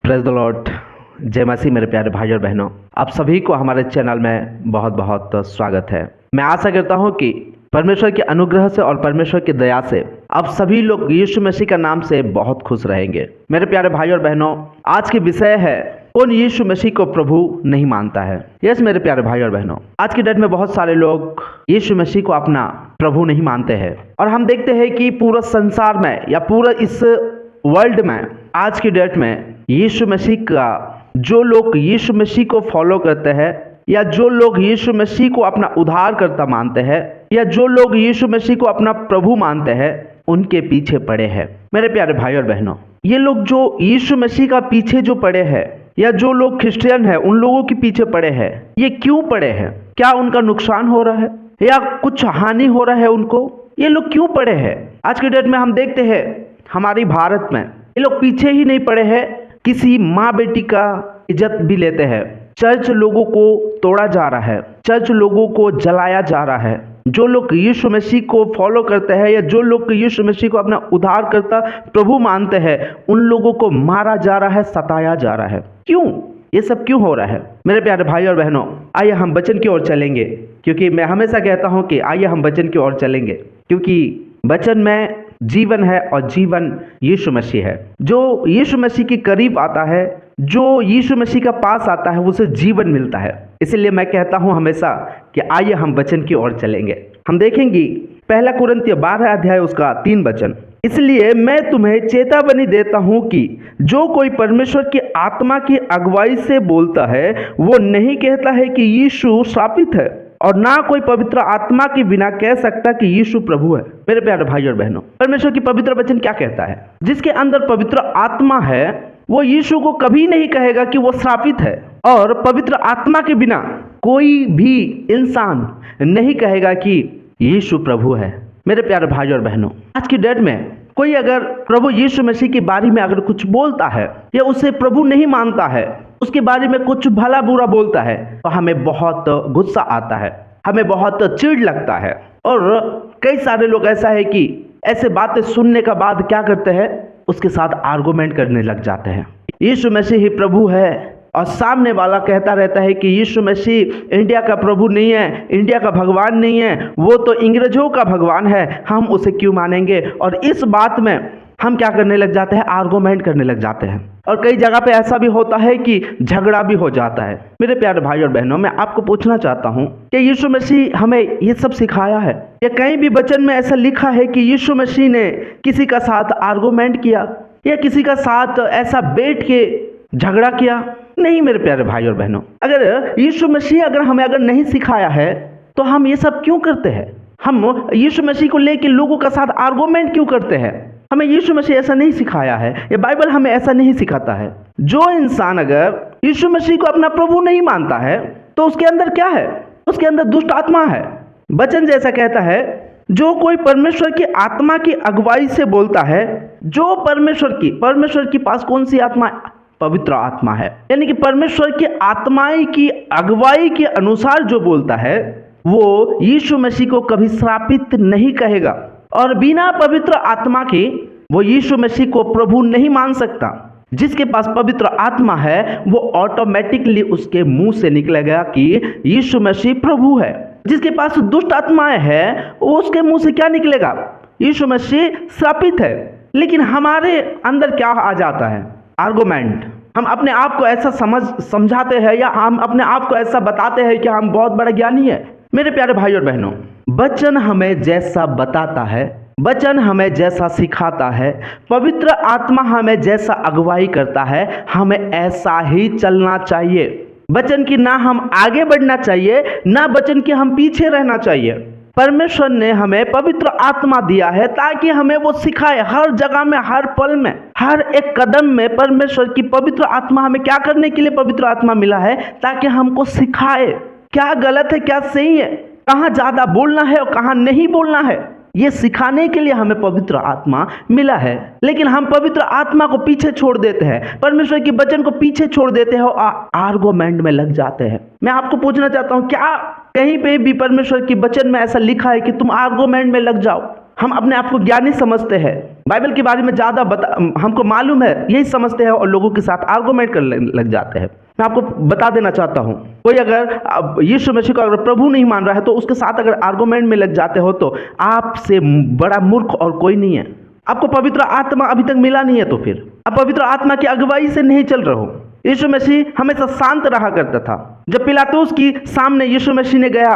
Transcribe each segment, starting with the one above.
Praise the Lord. जय मसीह। मेरे प्यारे भाई और बहनों, आप सभी को हमारे चैनल में बहुत बहुत स्वागत है। मैं आशा करता हूं कि परमेश्वर के अनुग्रह से और परमेश्वर की दया से आप सभी लोग यीशु मसीह का नाम से बहुत खुश रहेंगे। मेरे प्यारे भाई और बहनों, आज की विषय है कौन यीशु मसीह को प्रभु नहीं मानता है। यस मेरे प्यारे भाई और बहनों, आज की डेट में बहुत सारे लोग यीशु मसीह को अपना प्रभु नहीं मानते हैं और हम देखते हैं कि पूरा संसार में या पूरा इस वर्ल्ड में आज की डेट में यीशु मसीह का जो लोग यीशु मसीह को फॉलो करते हैं या जो लोग यीशु मसीह को अपना उद्धारकर्ता मानते हैं या जो लोग यीशु मसीह को अपना प्रभु मानते हैं, उनके पीछे पड़े हैं। मेरे प्यारे भाई और बहनों, ये लोग जो यीशु मसीह का पीछे जो पड़े हैं या जो लोग क्रिश्चियन हैं उन लोगों के पीछे पड़े हैं, ये क्यों पड़े हैं? क्या उनका नुकसान हो रहा है या कुछ हानि हो रहा है उनको? ये लोग क्यों पड़े हैं? आज की डेट में हम देखते हैं हमारी भारत में ये लोग पीछे ही नहीं पड़े हैं, किसी माँ बेटी का इज्जत भी लेते हैं। चर्च लोगों को तोड़ा जा रहा है, चर्च लोगों को जलाया जा रहा है। जो लोग यीशु मसीह को फॉलो करते हैं या जो लोग यीशु मसीह को अपना उद्धारकर्ता प्रभु मानते हैं, उन लोगों को मारा जा रहा है, सताया जा रहा है। क्यों? ये सब क्यों हो रहा है? मेरे प्यारे भाई और बहनों, आइए हम वचन की ओर चलेंगे, क्योंकि मैं हमेशा कहता हूं कि आइए हम वचन की ओर चलेंगे, क्योंकि वचन में जीवन है और जीवन यीशु मसीह है। जो यीशु मसीह के करीब आता है, जो यीशु मसीह का पास आता है, उसे जीवन मिलता है। इसलिए मैं कहता हूं हमेशा कि आइए हम वचन की ओर चलेंगे। हम देखेंगे पहला कुरिन्थियों 12 अध्याय उसका 3 वचन। इसलिए मैं तुम्हें चेतावनी देता हूं कि जो कोई परमेश्वर की आत्मा की अगुवाई से बोलता है, वो नहीं कहता है कि यीशु शापित है, और ना कोई पवित्र आत्मा के बिना कह सकता कि यीशु प्रभु है। मेरे प्यारे भाई और बहनों, परमेश्वर की पवित्र वचन क्या कहता है? जिसके अंदर पवित्र आत्मा है वो यीशु को कभी नहीं कहेगा कि वो श्रापित है, और पवित्र आत्मा के बिना कोई भी इंसान नहीं कहेगा कि यीशु प्रभु है। मेरे प्यारे भाई और बहनों, आज की डेट में कोई अगर प्रभु यीशु मसीह के बारे में अगर कुछ बोलता है या उसे प्रभु नहीं मानता है, उसके बारे में कुछ भला बुरा बोलता है, तो हमें बहुत गुस्सा आता है, हमें बहुत चिढ़ लगता है। और कई सारे लोग ऐसा है कि ऐसे बातें सुनने का बाद क्या करते हैं, उसके साथ आर्गुमेंट करने लग जाते हैं। यीशु मसीह ही प्रभु है और सामने वाला कहता रहता है कि यीशु मसीह इंडिया का प्रभु नहीं है, इंडिया का भगवान नहीं है, वो तो अंग्रेजों का भगवान है, हम उसे क्यों मानेंगे? और इस बात में हम क्या करने लग जाते हैं? आर्गुमेंट करने लग जाते हैं। और कई जगह पे ऐसा भी होता है कि झगड़ा भी हो जाता है। मेरे प्यारे भाई और बहनों, मैं आपको पूछना चाहता हूँ कि यीशु मसीह हमें ये सब सिखाया है? या कहीं भी वचन में ऐसा लिखा है कि यीशु मसीह ने किसी का साथ आर्गुमेंट किया या किसी का साथ ऐसा बैठ के झगड़ा किया? नहीं मेरे प्यारे भाई और बहनों, अगर यीशु मसीह हमें नहीं सिखाया है तो हम ये सब क्यों करते हैं? हम यीशु मसीह को लेके लोगों का साथ आर्गुमेंट क्यों करते हैं? हमें यीशु मसीह ऐसा नहीं सिखाया है, ये बाइबल हमें ऐसा नहीं सिखाता है। जो इंसान अगर यीशु मसीह को अपना प्रभु नहीं मानता है तो उसके अंदर क्या है? उसके अंदर दुष्ट आत्मा है। वचन जैसा कहता है, जो कोई परमेश्वर की आत्मा की अगुवाई से बोलता है, जो परमेश्वर की पास कौन सी आत्मा? पवित्र आत्मा है। यानी कि परमेश्वर की आत्माएं की अगुवाई के अनुसार जो बोलता है, वो यीशु मसीह को कभी श्रापित नहीं कहेगा, और बिना पवित्र आत्मा के वो यीशु मसीह को प्रभु नहीं मान सकता। जिसके पास पवित्र आत्मा है वो ऑटोमेटिकली उसके मुंह से निकलेगा कि यीशु मसीह प्रभु है। जिसके पास दुष्ट आत्माएं है वो उसके मुंह से क्या निकलेगा? यीशु मसीह श्रापित है। लेकिन हमारे अंदर क्या आ जाता है? आर्गुमेंट। हम अपने आप को ऐसा समझाते हैं या हम अपने आप को ऐसा बताते हैं कि हम बहुत बड़ा ज्ञानी है। मेरे प्यारे भाई और बहनों, वचन हमें जैसा बताता है, वचन हमें जैसा सिखाता है, पवित्र आत्मा हमें जैसा अगुवाई करता है, हमें ऐसा ही चलना चाहिए। वचन की ना हम आगे बढ़ना चाहिए, ना वचन के हम पीछे रहना चाहिए। परमेश्वर ने हमें पवित्र आत्मा दिया है ताकि हमें वो सिखाए। हर जगह में, हर पल में, हर एक कदम में परमेश्वर की पवित्र आत्मा हमें क्या करने के लिए पवित्र आत्मा मिला है? ताकि हमको सिखाए क्या गलत है, क्या सही है, कहाँ ज्यादा बोलना है और कहाँ नहीं बोलना है। ये सिखाने के लिए हमें पवित्र आत्मा मिला है। लेकिन हम पवित्र आत्मा को पीछे छोड़ देते हैं, परमेश्वर के वचन को पीछे छोड़ देते हैं और आर्गुमेंट में लग जाते हैं। मैं आपको पूछना चाहता हूँ, क्या कहीं पे भी परमेश्वर के वचन में ऐसा लिखा है कि तुम आर्गुमेंट में लग जाओ? हम अपने आप को ज्ञानी समझते हैं, बाइबल के बारे में ज़्यादा हमको मालूम है, यही समझते हैं और लोगों के साथ आर्गुमेंट करने लग जाते हैं। मैं आपको बता देना चाहता हूँ, कोई अगर यीशु मसीह को अगर प्रभु नहीं मान रहा है तो उसके साथ अगर आर्गुमेंट में लग जाते हो तो आपसे बड़ा मूर्ख और कोई नहीं है। आपको पवित्र आत्मा अभी तक मिला नहीं है तो फिर आप पवित्र आत्मा की अगुवाई से नहीं चल रहे हो। यीशु मसीह हमेशा शांत रहा करता था। जब पिलातुस की सामने यीशु मसीह ने गया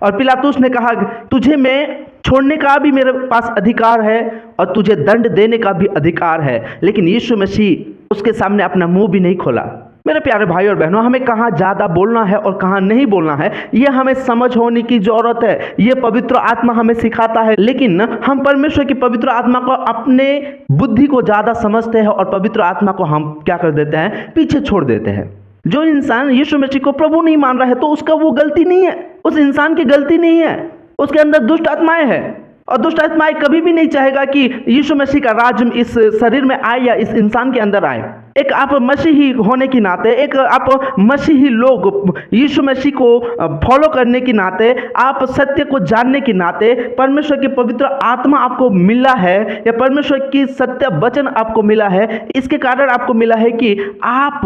और पिलातुस ने कहा तुझे मैं छोड़ने का भी मेरे पास अधिकार है और तुझे दंड देने का भी अधिकार है, लेकिन यीशु मसीह उसके सामने अपना मुंह भी नहीं खोला। मेरे प्यारे भाई और बहनों, हमें कहाँ ज़्यादा बोलना है और कहाँ नहीं बोलना है ये हमें समझ होने की ज़रूरत है। ये पवित्र आत्मा हमें सिखाता है, लेकिन हम परमेश्वर की पवित्र आत्मा को अपने बुद्धि को ज़्यादा समझते हैं और पवित्र आत्मा को हम क्या कर देते हैं, पीछे छोड़ देते हैं। जो इंसान यीशु मसीह को प्रभु नहीं मान रहा है तो उसका वो गलती नहीं है, उस इंसान की गलती नहीं है, उसके अंदर दुष्ट आत्माएं हैं और दुष्ट आत्माएं कभी भी नहीं चाहेगा कि यीशु मसीह का राज इस शरीर में आए या इस इंसान के अंदर आए। एक आप मसीही होने के नाते, एक आप मसीही लोग यीशु मसीह को फॉलो करने के नाते, आप सत्य को जानने के नाते, परमेश्वर की पवित्र आत्मा आपको मिला है या परमेश्वर की सत्य वचन आपको मिला है, इसके कारण आपको मिला है कि आप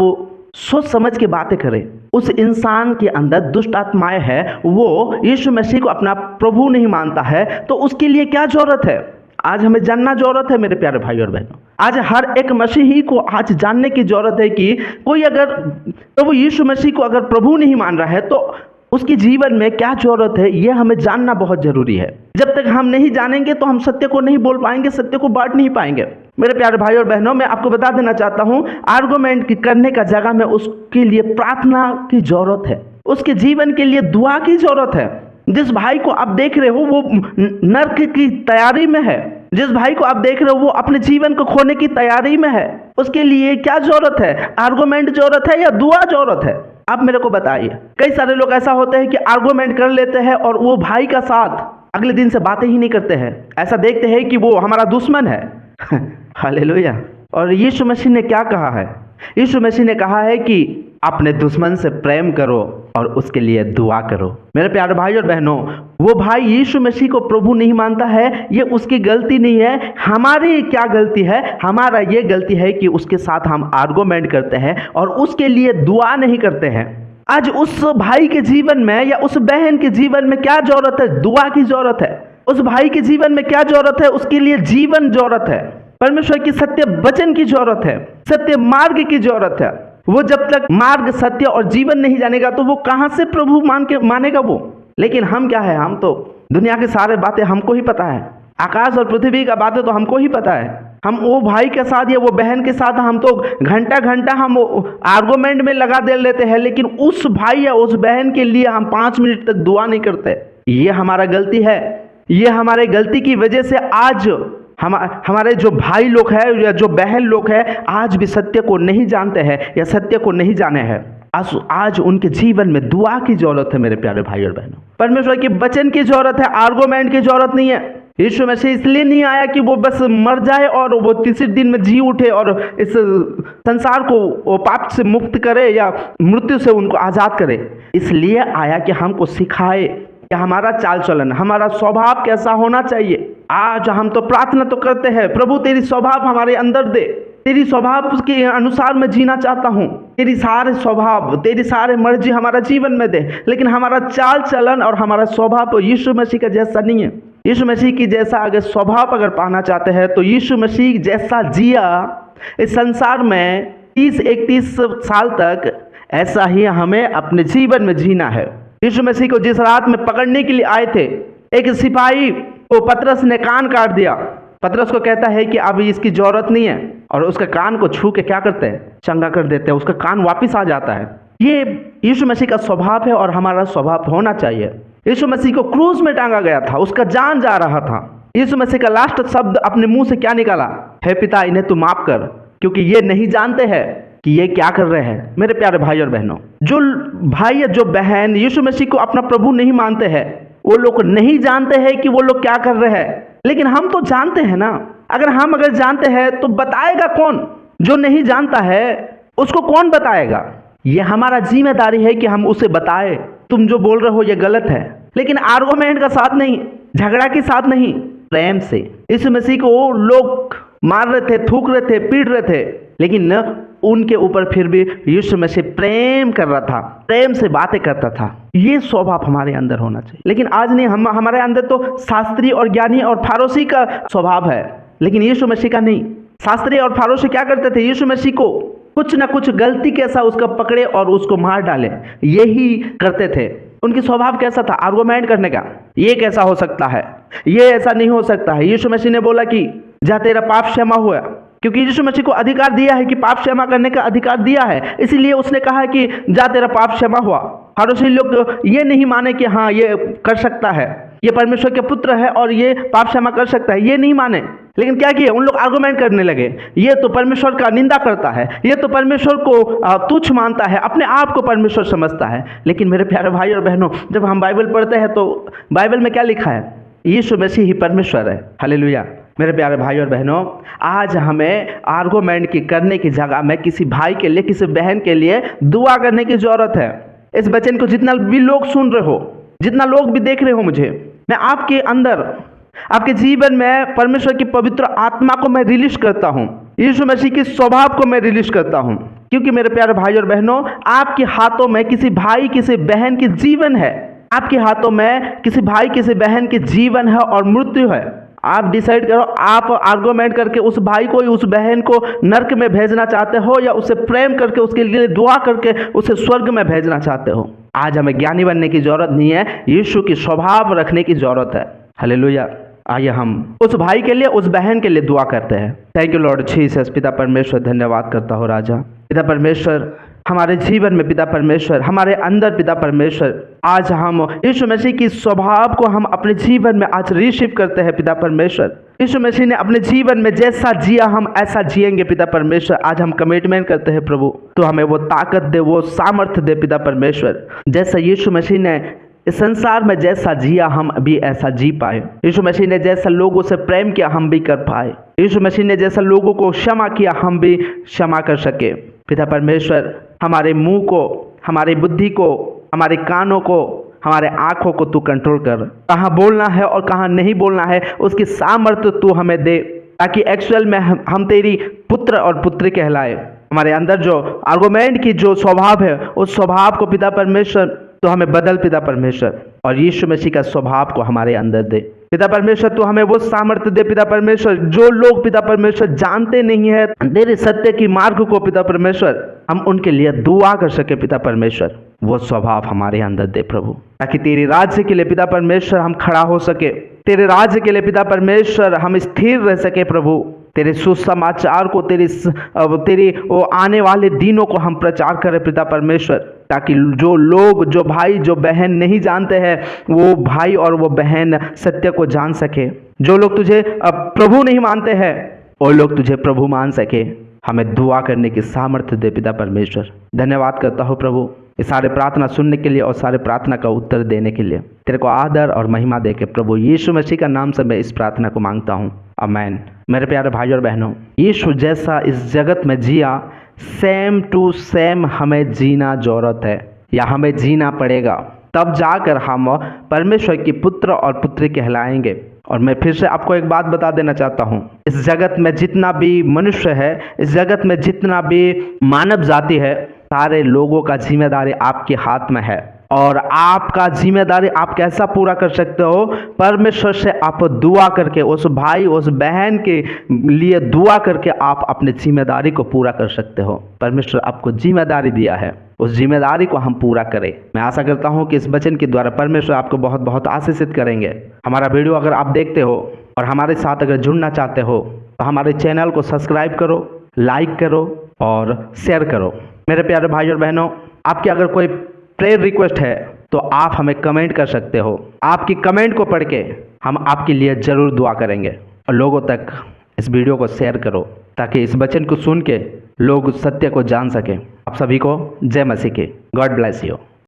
सोच समझ के बातें करें। उस इंसान के अंदर दुष्ट आत्माएं है, वो यीशु मसीह को अपना प्रभु नहीं मानता है, तो उसके लिए क्या जरूरत है? आज हमें जानना जरूरत है मेरे प्यारे भाई और बहनों। आज हर एक मसीही को आज जानने की जरूरत है कि कोई अगर प्रभु यीशु मसीह को अगर प्रभु नहीं मान रहा है तो उसके जीवन में क्या जरूरत है, यह हमें जानना बहुत जरूरी है। जब तक हम नहीं जानेंगे तो हम सत्य को नहीं बोल पाएंगे, सत्य को बांट नहीं पाएंगे। मेरे प्यारे भाई और बहनों, मैं आपको बता देना चाहता हूँ, आर्गुमेंट करने का जगह में उसके लिए प्रार्थना की जरूरत है, उसके जीवन के लिए दुआ की जरूरत है। जिस भाई को आप देख रहे हो वो नर्क की तैयारी में है, जिस भाई को आप देख रहे हो वो अपने जीवन को खोने की तैयारी में है, उसके लिए क्या जरूरत है? आर्गुमेंट जरूरत है या दुआ जरूरत है? आप मेरे को बताइए। कई सारे लोग ऐसा होते हैं कि आर्गुमेंट कर लेते हैं और वो भाई का साथ अगले दिन से बातें ही नहीं करते हैं, ऐसा देखते हैं कि वो हमारा दुश्मन है। हालेलुया। और यीशु मसीह ने क्या कहा है? यीशु मसीह ने कहा है कि अपने दुश्मन से प्रेम करो और उसके लिए दुआ करो। मेरे प्यारे भाई और बहनों, वो भाई यीशु मसीह को प्रभु नहीं मानता है, ये उसकी गलती नहीं है। हमारी क्या गलती है? हमारा ये गलती है कि उसके साथ हम आर्गुमेंट करते हैं और उसके लिए दुआ नहीं करते हैं। आज उस भाई के जीवन में या उस बहन के जीवन में क्या जरूरत है? दुआ की जरूरत है। उस भाई के जीवन में क्या जरूरत है? उसके लिए जीवन जरूरत है, परमेश्वर की सत्य वचन की जरूरत है, सत्य मार्ग की जरूरत है। वो जब तक मार्ग, सत्य और जीवन नहीं जानेगा तो वो कहां से प्रभु मानेगा वो। लेकिन हम क्या है, हम तो दुनिया के सारे बातें हमको ही पता है, आकाश और पृथ्वी का बातें तो हमको ही पता है। हम वो भाई के साथ या वो बहन के साथ हम तो घंटा घंटा हम आर्गुमेंट में लगा दे लेते हैं, लेकिन उस भाई या उस बहन के लिए हम 5 मिनट तक दुआ नहीं करते। ये हमारा गलती है। ये हमारे गलती की वजह से आज हमारे जो भाई लोग हैं या जो बहन लोग हैं आज भी सत्य को नहीं जानते हैं या सत्य को नहीं जाने हैं। आज उनके जीवन में दुआ की जरूरत है मेरे प्यारे भाई और बहनों। परमेश्वर के वचन की जरूरत है, आर्गुमेंट की जरूरत नहीं है। यीशु मसीह इसलिए नहीं आया कि वो बस मर जाए और वो तीसरे दिन में जी उठे और इस संसार को वो पाप से मुक्त करे या मृत्यु से उनको आजाद करे। इसलिए आया कि हमको सिखाए कि हमारा चाल चलन, हमारा स्वभाव कैसा होना चाहिए। आज हम तो प्रार्थना तो करते हैं, प्रभु तेरी स्वभाव हमारे अंदर दे, तेरी स्वभाव के अनुसार मैं जीना चाहता हूँ, तेरी सारे स्वभाव, तेरी सारे मर्जी हमारा जीवन में दे। लेकिन हमारा चाल चलन और हमारा स्वभाव यीशु मसीह का जैसा नहीं है। यीशु मसीह की जैसा अगर स्वभाव अगर पाना चाहते हैं तो यीशु मसीह जैसा जिया इस संसार में 30-31 साल तक, ऐसा ही हमें अपने जीवन में जीना है। यीशु मसीह को जिस रात में पकड़ने के लिए आए थे, एक सिपाही को पतरस ने कान काट दिया। पतरस को कहता है कि अब इसकी जरूरत नहीं है और उसके कान को छू के क्या करते हैं? चंगा कर देते हैं, उसका कान वापस आ जाता है। ये यीशु मसीह का स्वभाव है और हमारा स्वभाव होना चाहिए। यीशु मसीह को क्रूस में टांगा गया था, उसका जान जा रहा था। यीशु मसीह का लास्ट शब्द अपने मुंह से क्या निकाला? हे पिता, इन्हें तू माफ कर, क्योंकि ये नहीं जानते हैं कि ये क्या कर रहे हैं। मेरे प्यारे भाई और बहनों, जो भाई या जो बहन यीशु मसीह को अपना प्रभु नहीं मानते हैं, वो लोग नहीं जानते हैं कि वो लोग क्या कर रहे हैं। लेकिन हम तो जानते हैं ना। अगर जानते हैं तो बताएगा कौन? जो नहीं जानता है उसको कौन बताएगा? ये हमारा जिम्मेदारी है कि हम उसे बताएं, तुम जो बोल रहे हो ये गलत है। लेकिन आर्गुमेंट का साथ नहीं, झगड़ा के साथ नहीं, प्रेम से। यीशु मसीह को लोग मार रहे थे, थूक रहे थे, पीट रहे थे, लेकिन उनके ऊपर फिर भी यीशु मसीह प्रेम कर रहा था, प्रेम से बातें करता था। ये स्वभाव हमारे अंदर होना चाहिए। लेकिन आज नहीं, हमारे अंदर तो शास्त्री और ज्ञानी और फारोसी का स्वभाव है, लेकिन यीशु मसीह का नहीं। शास्त्री और फारोसी क्या करते थे? यीशु मसीह को कुछ ना कुछ गलती कैसा उसका पकड़े और उसको मार डाले, यही करते थे। उनकी स्वभाव कैसा था? आर्गुमेंट करने का। ये कैसा हो सकता है, ये ऐसा नहीं हो सकता है। यीशु मसीह ने बोला कि जा तेरा पाप क्षमा हुआ, क्योंकि यीशु मसीह को अधिकार दिया है कि पाप क्षमा करने का अधिकार दिया है, इसीलिए उसने कहा कि जा तेरा पाप क्षमा हुआ। फारोसी लोग ये नहीं माने कि हाँ ये कर सकता है, ये परमेश्वर के पुत्र है और ये पाप क्षमा कर सकता है, ये नहीं माने। लेकिन क्या किया? उन लोग आर्गुमेंट करने लगे, ये तो परमेश्वर का निंदा करता है, ये तो परमेश्वर को तुच्छ मानता है, अपने आप को परमेश्वर समझता है। लेकिन मेरे प्यारे भाई और बहनों, जब हम बाइबल पढ़ते हैं तो बाइबल में क्या लिखा है? यीशु मसीह ही परमेश्वर है। हालेलुया। मेरे प्यारे भाई और बहनों, आज हमें आर्गुमेंट की करने की जगह में किसी भाई के लिए, किसी बहन के लिए दुआ करने की जरूरत है। इस वचन को जितना भी लोग सुन रहे हो, जितना लोग भी देख रहे हो मुझे, मैं आपके अंदर, आपके जीवन में परमेश्वर की पवित्र आत्मा को मैं रिलीज करता हूँ, यीशु मसीह के स्वभाव को मैं रिलीज करता हूँ। क्योंकि मेरे प्यारे भाई और बहनों, आपके हाथों में किसी भाई, किसी बहन की जीवन है। आपके हाथों में किसी भाई, किसी बहन की जीवन है और मृत्यु है। आप डिसाइड करो, आप आर्गुमेंट करके उस भाई को, उस बहन को नरक में भेजना चाहते हो या उसे प्रेम करके, उसके लिए दुआ करके उसे स्वर्ग में भेजना चाहते हो। आज हमें ज्ञानी बनने की जरूरत नहीं है, यीशु की स्वभाव रखने की जरूरत है। हालेलुया। आइए हम उस भाई के लिए, उस बहन के लिए दुआ करते हैं। Thank you Lord Jesus. पिता परमेश्वर, धन्यवाद करता हो राजा। पिता परमेश्वर, हमारे जीवन में पिता परमेश्वर, हमारे अंदर पिता परमेश्वर, आज हम यीशु मसीह की स्वभाव को हम अपने जीवन में आज रिसीव करते हैं पिता परमेश्वर। यीशु मसीह ने अपने जीवन में जैसा जिया हम ऐसा जिएंगे पिता परमेश्वर। आज हम कमिटमेंट करते हैं प्रभु, तो हमें वो ताकत दे, वो सामर्थ्य दे पिता परमेश्वर। जैसा यीशु मसीह ने इस संसार में जैसा जिया हम भी ऐसा जी पाए। यीशु मसीह ने जैसा लोगों से प्रेम किया हम भी कर पाए। यीशु मसीह ने जैसा लोगों को क्षमा किया हम भी क्षमा कर सके। पिता परमेश्वर, हमारे मुंह को, हमारी बुद्धि को, हमारे कानों को, हमारे आंखों को तू कंट्रोल कर। कहाँ बोलना है और कहाँ नहीं बोलना है उसकी सामर्थ्य तू हमें दे, ताकि एक्चुअल में हम तेरी पुत्र और पुत्री कहलाए। हमारे अंदर जो आर्गुमेंट की जो स्वभाव है, उस स्वभाव को पिता परमेश्वर तो हमें बदल पिता परमेश्वर, और यीशु मसीह का स्वभाव को हमारे अंदर दे पिता परमेश्वर। तो हमें वो सामर्थ्य दे पिता परमेश्वर, जो लोग पिता परमेश्वर जानते नहीं है तेरे सत्य की मार्ग को पिता परमेश्वर, हम उनके लिए दुआ कर सके पिता परमेश्वर। वो स्वभाव हमारे अंदर दे प्रभु, ताकि तेरे राज्य के लिए पिता परमेश्वर हम खड़ा हो सके, तेरे राज्य के लिए पिता परमेश्वर हम स्थिर रह सके प्रभु। तेरे सुसमाचार को, तेरी वो आने वाले दिनों को हम प्रचार करें पिता परमेश्वर, ताकि जो लोग, जो भाई, जो बहन नहीं जानते हैं, वो भाई और वो बहन सत्य को जान सके। जो लोग तुझे प्रभु नहीं मानते हैं, वो लोग तुझे प्रभु मान सके। हमें दुआ करने की सामर्थ्य दे पिता परमेश्वर। धन्यवाद करता हूँ प्रभु, इस सारे प्रार्थना सुनने के लिए और सारे प्रार्थना का उत्तर देने के लिए। तेरे को आदर और महिमा दे के प्रभु यीशु मसीह का नाम से मैं इस प्रार्थना को मांगता हूँ, आमीन। मेरे प्यारे भाई और बहनों, यीशु जैसा इस जगत में जिया, सेम टू सेम हमें जीना जरूरत है, या हमें जीना पड़ेगा, तब जाकर हम परमेश्वर की पुत्र और पुत्री कहलाएंगे। और मैं फिर से आपको एक बात बता देना चाहता हूँ, इस जगत में जितना भी मनुष्य है, इस जगत में जितना भी मानव जाति है, सारे लोगों का जिम्मेदारी आपके हाथ में है। और आपका जिम्मेदारी आप कैसा पूरा कर सकते हो? परमेश्वर से आप दुआ करके, उस भाई, उस बहन के लिए दुआ करके आप अपनी जिम्मेदारी को पूरा कर सकते हो। परमेश्वर आपको जिम्मेदारी दिया है, उस जिम्मेदारी को हम पूरा करें। मैं आशा करता हूं कि इस वचन के द्वारा परमेश्वर आपको बहुत बहुत आशीषित करेंगे। हमारा वीडियो अगर आप देखते हो और हमारे साथ अगर जुड़ना चाहते हो तो हमारे चैनल को सब्सक्राइब करो, लाइक करो और शेयर करो। मेरे प्यारे भाई और बहनों, आपकी अगर कोई प्रेयर रिक्वेस्ट है तो आप हमें कमेंट कर सकते हो। आपकी कमेंट को पढ़ के हम आपके लिए जरूर दुआ करेंगे। और लोगों तक इस वीडियो को शेयर करो, ताकि इस वचन को सुन के लोग सत्य को जान सकें। आप सभी को जय मसीह की। God bless you.